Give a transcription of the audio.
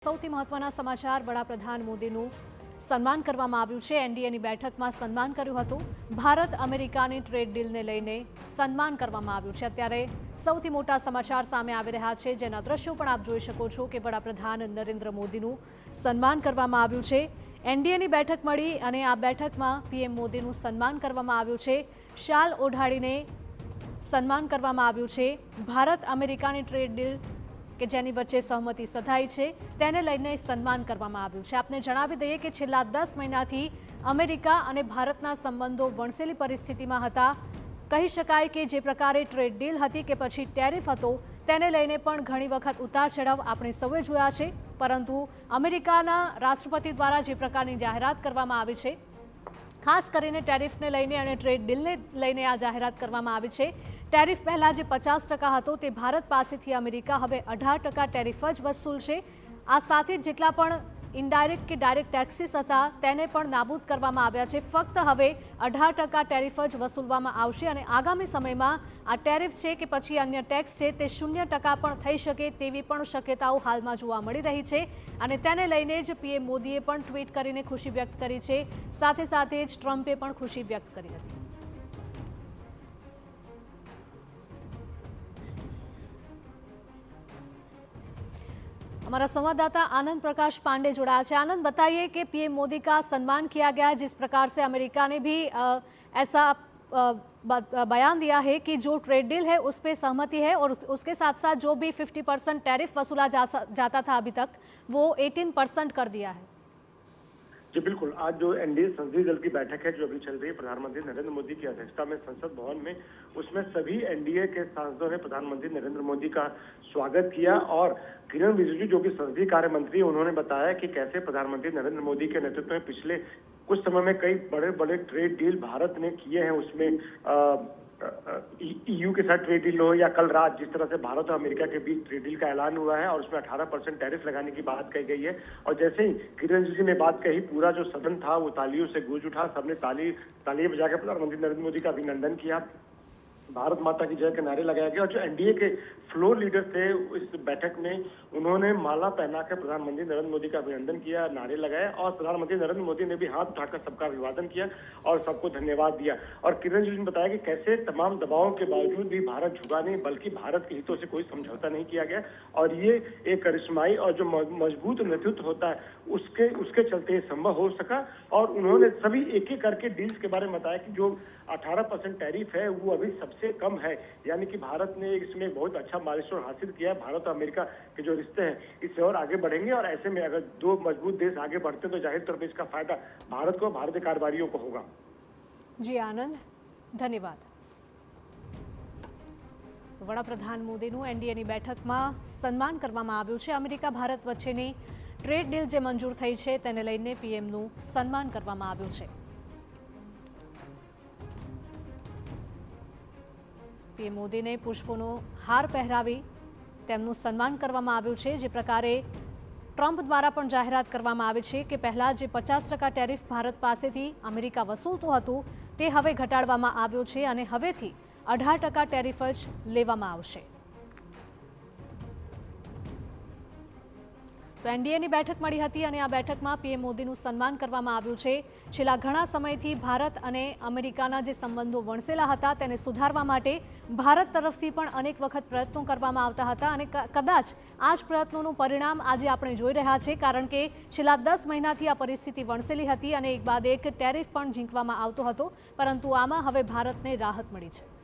સૌથી મહત્વના સમાચાર વડાપ્રધાન મોદીનું સન્માન કરવામાં આવ્યું છે। એનડીએની બેઠકમાં સન્માન કર્યું હતું। ભારત અમેરિકાની ટ્રેડ ડીલને લઈને સન્માન કરવામાં આવ્યું છે। અત્યારે સૌથી મોટા સમાચાર સામે આવી રહ્યા છે, જેના દ્રશ્યો પણ આપ જોઈ શકો છો કે વડાપ્રધાન નરેન્દ્ર મોદીનું સન્માન કરવામાં આવ્યું છે। એનડીએની બેઠક મળી અને આ બેઠકમાં પીએમ મોદીનું સન્માન કરવામાં આવ્યું છે। શાલ ઓઢાડીને સન્માન કરવામાં આવ્યું છે। ભારત અમેરિકાની ટ્રેડ ડીલ કે જેની વચ્ચે સહમતિ સધાઈ છે તેને લઈને સન્માન કરવામાં આવ્યું છે। આપને જણાવી દઈએ કે છેલ્લા 10 મહિનાથી અમેરિકા અને ભારતના સંબંધો વણસેલી પરિસ્થિતિમાં હતા। કહી શકાય કે જે પ્રકારે ટ્રેડ ડીલ હતી કે પછી ટેરિફ હતો તેને લઈને પણ ઘણી વખત ઉતાર ચઢાવ આપણે સૌએ જોયા છે, પરંતુ અમેરિકાના રાષ્ટ્રપતિ દ્વારા જે પ્રકારની જાહેરાત કરવામાં આવી છે, ખાસ કરીને ટેરિફને લઈને અને ટ્રેડ ડીલને લઈને આ જાહેરાત કરવામાં આવી છે। ટેરિફ પહેલા જે 50% હતો તે ભારત પાસેથી અમેરિકા હવે 18% ટેરિફ જ વસૂલશે। આ સાથે જેટલા પણ ઇનડાયરેક્ટ કે ડાયરેક્ટ ટેક્સીસ હતા તેને પણ નાબૂદ કરવામાં આવ્યા છે। ફક્ત હવે 18% ટેરિફ જ વસૂલવામાં આવશે અને આગામી સમયમાં આ ટેરિફ છે કે પછી અન્ય ટેક્સ છે તે 0% પણ થઈ શકે તેવી પણ શક્યતાઓ હાલમાં જોવા મળી રહી છે અને તેને લઈને જ પીએમ મોદીએ પણ ટ્વીટ કરીને ખુશી વ્યક્ત કરી છે। સાથે સાથે જ ટ્રમ્પે પણ ખુશી વ્યક્ત કરી હતી। हमारा संवाददाता आनंद प्रकाश पांडे जुड़ा है। आनंद, बताइए कि पीएम मोदी का सम्मान किया गया, जिस प्रकार से अमेरिका ने भी ऐसा बयान दिया है कि जो ट्रेड डील है उस पर सहमति है और उसके साथ साथ जो भी 50% टैरिफ वसूला जाता था अभी तक वो 18% कर दिया है। जी बिल्कुल, आज जो एनडीए संसदीय दल की बैठक है जो अभी चल रही है प्रधानमंत्री नरेंद्र मोदी की अध्यक्षता में संसद भवन में, उसमें सभी एनडीए के सांसदों ने प्रधानमंत्री नरेंद्र मोदी का स्वागत किया और किरण रिजिजू जो कि संसदीय कार्य मंत्री, उन्होंने बताया कि कैसे प्रधानमंत्री नरेंद्र मोदी के नेतृत्व में पिछले कुछ समय में कई बड़े बड़े ट्रेड डील भारत ने किए हैं। उसमें ईयू के साथ ट्रेड डील हो या कल रात जिस तरह से भारत और अमेरिका के बीच ट्रेड डील का ऐलान हुआ है और उसमें 18% टैरिफ लगाने की बात कही गई है। और जैसे ही किरण रिजिजू ने बात कही, पूरा जो सदन था वो तालियों से गूंज उठा। सबने तालियां बजाकर प्रधानमंत्री नरेंद्र मोदी का अभिनंदन किया, भारत माता की जय के नारे लगाए गए और जो एनडीए के फ्लोर लीडर थे इस बैठक में, उन्होंने माला पहनाकर प्रधानमंत्री नरेंद्र मोदी का अभिनंदन किया, नारे लगाए और प्रधानमंत्री नरेंद्र मोदी ने भी हाथ उठाकर सबका अभिवादन किया और सबको धन्यवाद दिया। और किरण रिजिजू ने बताया कि कैसे तमाम दबावों के बावजूद भी भारत झुका नहीं, बल्कि भारत के हितों से कोई समझौता नहीं किया गया और ये एक करिश्माई और जो मजबूत नेतृत्व होता है उसके चलते ये संभव हो सका। और उन्होंने सभी एक एक करके डील्स के बारे में बताया कि जो 18% टैरिफ है वो अभी सबसे कम है, यानी कि भारत ने इसमें बहुत अच्छा माइलस्टोन हासिल किया है। भारत और अमेरिका के जो रिश्ते हैं इससे और आगे बढ़ेंगे और ऐसे में अगर दो मजबूत देश आगे बढ़ते हैं तो जाहिर तौर पर इसका फायदा भारत को, भारतीय कारोबारियों को होगा। जी आनंद, धन्यवाद। तो वडाप्रधान मोदीનું એનડીએની બેઠકમાં સન્માન કરવામાં આવ્યું છે। અમેરિકા ભારત વચ્ચેની ટ્રેડ ડીલ જે મંજૂર થઈ છે તેને લઈને પીએમનું સન્માન કરવામાં આવ્યું છે। પીએમ મોદીને પુષ્પોનો હાર પહેરાવી તેમનું સન્માન કરવામાં આવ્યું છે। જે પ્રકારે ટ્રમ્પ દ્વારા પણ જાહેરાત કરવામાં આવી છે કે પહેલા જે 50% ટેરિફ ભારત પાસેથી અમેરિકા વસૂલતું હતું તે હવે ઘટાડવામાં આવ્યો છે અને હવેથી 18% ટેરિફ જ લેવામાં આવશે। તો એનડીએની બેઠક મળી હતી અને આ બેઠકમાં પીએમ મોદીનું સન્માન કરવામાં આવ્યું છે। છેલ્લા ઘણા સમયથી ભારત અને અમેરિકાના જે સંબંધો વણસેલા હતા તેને સુધારવા માટે ભારત તરફથી પણ અનેક વખત પ્રયત્નો કરવામાં આવતા હતા અને કદાચ આ જ પ્રયત્નોનું પરિણામ આજે આપણે જોઈ રહ્યા છે, કારણ કે છેલ્લા 10 મહિનાથી આ પરિસ્થિતિ વણસેલી હતી અને એક બાદ એક ટેરિફ પણ ઝીંકવામાં આવતો હતો, પરંતુ આમાં હવે ભારતને રાહત મળી છે।